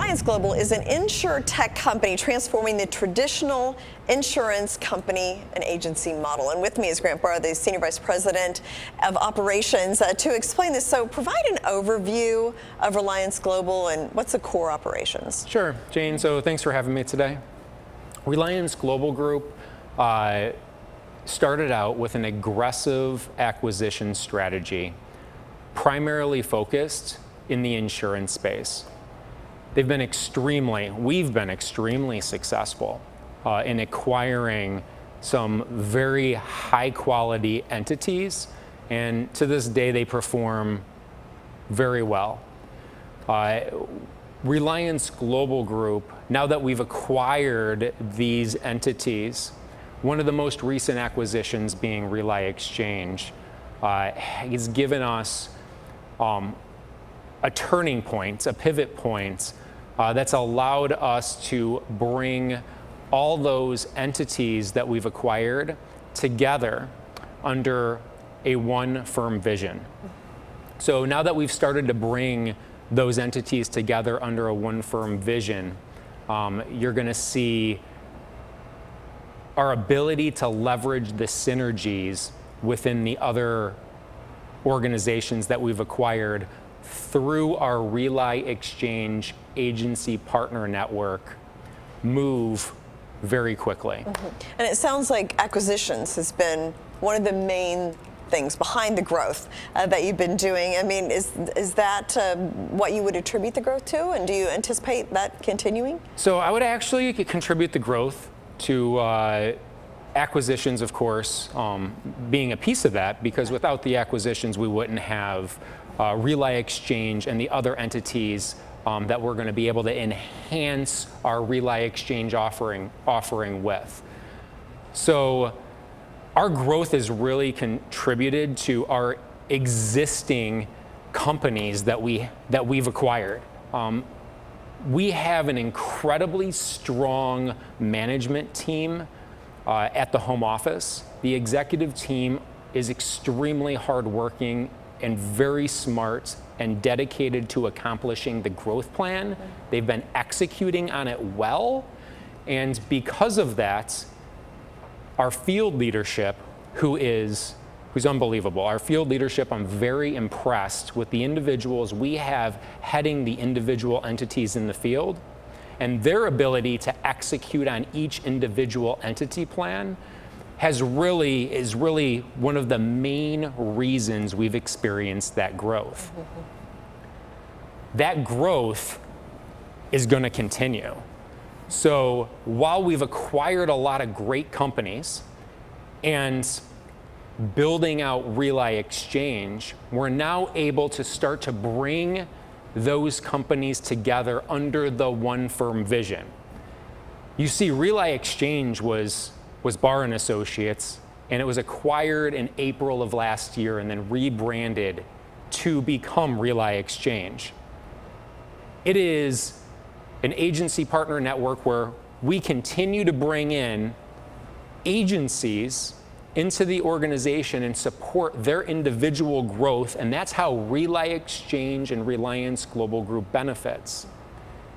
Reliance Global is an insure-tech company transforming the traditional insurance company and agency model. And with me is Grant Barr, the Senior Vice President of Operations, to explain this. So provide an overview of Reliance Global and what's the core operations. Sure, Jane. So thanks for having me today. Reliance Global Group started out with an aggressive acquisition strategy, primarily focused in the insurance space. We've been extremely successful in acquiring some very high quality entities, and to this day they perform very well. Reliance Global Group, now that we've acquired these entities, one of the most recent acquisitions being Reliance Exchange, has given us a turning point, a pivot point, that's allowed us to bring all those entities that we've acquired together under a one firm vision. So now that we've started to bring those entities together under a one firm vision, you're going to see our ability to leverage the synergies within the other organizations that we've acquired through our Reliance Exchange agency partner network move very quickly. And it sounds like acquisitions has been one of the main things behind the growth that you've been doing. I mean, is that what you would attribute the growth to, and do you anticipate that continuing? So I would actually contribute the growth to acquisitions, of course, being a piece of that, because without the acquisitions we wouldn't have Reliance Exchange and the other entities that we're going to be able to enhance our Reliance Exchange offering with. So our growth is really contributed to our existing companies that we've acquired. We have an incredibly strong management team at the home office. The executive team is extremely hardworking and very smart and dedicated to accomplishing the growth plan. They've been executing on it well, and because of that, our field leadership, who's unbelievable. Our field leadership, I'm very impressed with the individuals we have heading the individual entities in the field, and their ability to execute on each individual entity plan is really one of the main reasons we've experienced that growth. That growth is going to continue. So while we've acquired a lot of great companies and building out Reliance Exchange, we're now able to start to bring those companies together under the one firm vision. You see, Reliance Exchange was Barr & Associates, and it was acquired in April of last year and then rebranded to become Reliance Exchange. It is an agency partner network where we continue to bring in agencies into the organization and support their individual growth, and that's how Reliance Exchange and Reliance Global Group benefits.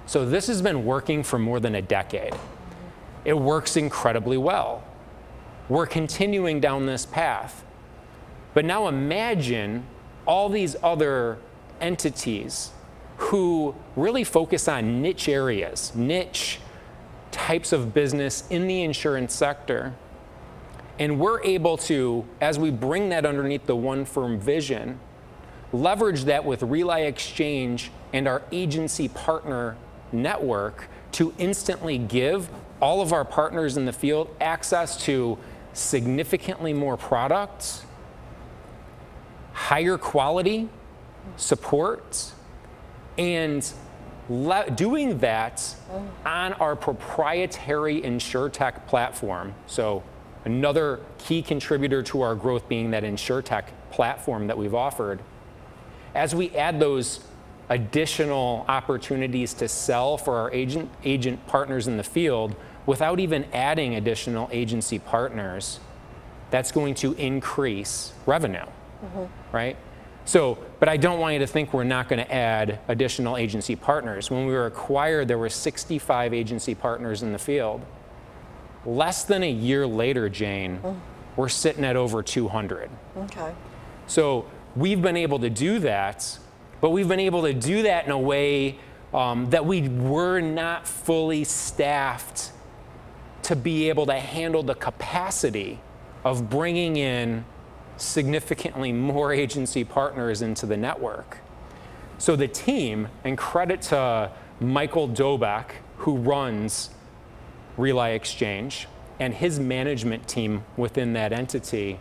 So this has been working for more than a decade. It works incredibly well. We're continuing down this path. But now imagine all these other entities who really focus on niche areas, niche types of business in the insurance sector. And we're able to, as we bring that underneath the one firm vision, leverage that with Reliance Exchange and our agency partner network to instantly give all of our partners in the field access to significantly more products, higher quality support, and doing that on our proprietary InsurTech platform. So another key contributor to our growth being that InsurTech platform that we've offered. As we add those additional opportunities to sell for our agent partners in the field, without even adding additional agency partners, that's going to increase revenue, right? But I don't want you to think we're not going to add additional agency partners. When we were acquired, there were 65 agency partners in the field. Less than a year later, Jane, we're sitting at over 200. Okay. So we've been able to do that, but we've been able to do that in a way that we were not fully staffed to be able to handle the capacity of bringing in significantly more agency partners into the network. So the team, and credit to Michael Dobek, who runs Relay Exchange, and his management team within that entity,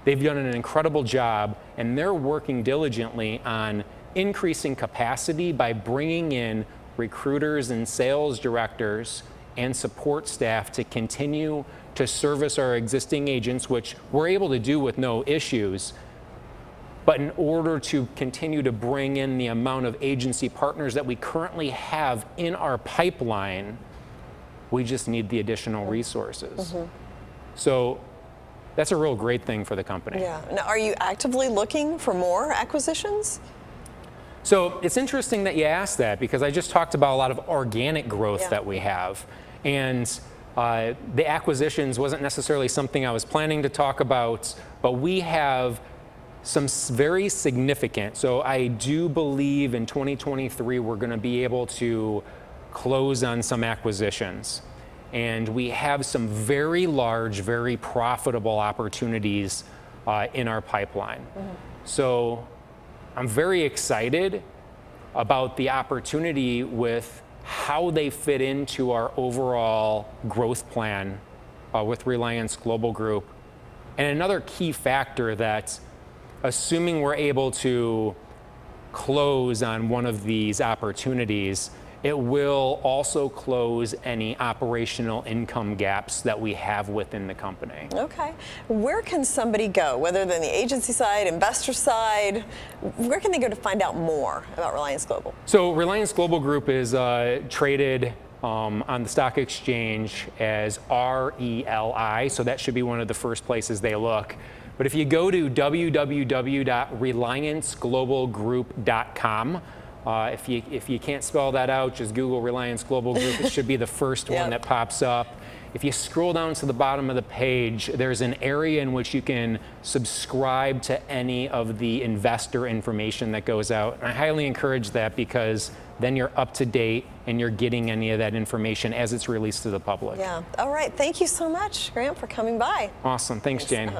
they've done an incredible job, and they're working diligently on increasing capacity by bringing in recruiters and sales directors and support staff to continue to service our existing agents, which we're able to do with no issues. But in order to continue to bring in the amount of agency partners that we currently have in our pipeline, we just need the additional resources. So that's a real great thing for the company. Yeah. Now, are you actively looking for more acquisitions? So it's interesting that you asked that, because I just talked about a lot of organic growth that we have. And the acquisitions wasn't necessarily something I was planning to talk about, but we have some very significant, so I do believe in 2023 we're going to be able to close on some acquisitions. And we have some very large, very profitable opportunities in our pipeline. So I'm very excited about the opportunity with how they fit into our overall growth plan with Reliance Global Group. And another key factor that, assuming we're able to close on one of these opportunities, it will also close any operational income gaps that we have within the company. Okay. Where can somebody go, whether they're on the agency side, investor side, where can they go to find out more about Reliance Global? So Reliance Global Group is traded on the stock exchange as RELI, so that should be one of the first places they look. But if you go to www.relianceglobalgroup.com, if you can't spell that out, just Google Reliance Global Group. It should be the first one that pops up. If you scroll down to the bottom of the page, there's an area in which you can subscribe to any of the investor information that goes out. And I highly encourage that, because then you're up to date and you're getting any of that information as it's released to the public. Yeah. All right. Thank you so much, Grant, for coming by. Awesome. Thanks, Jane.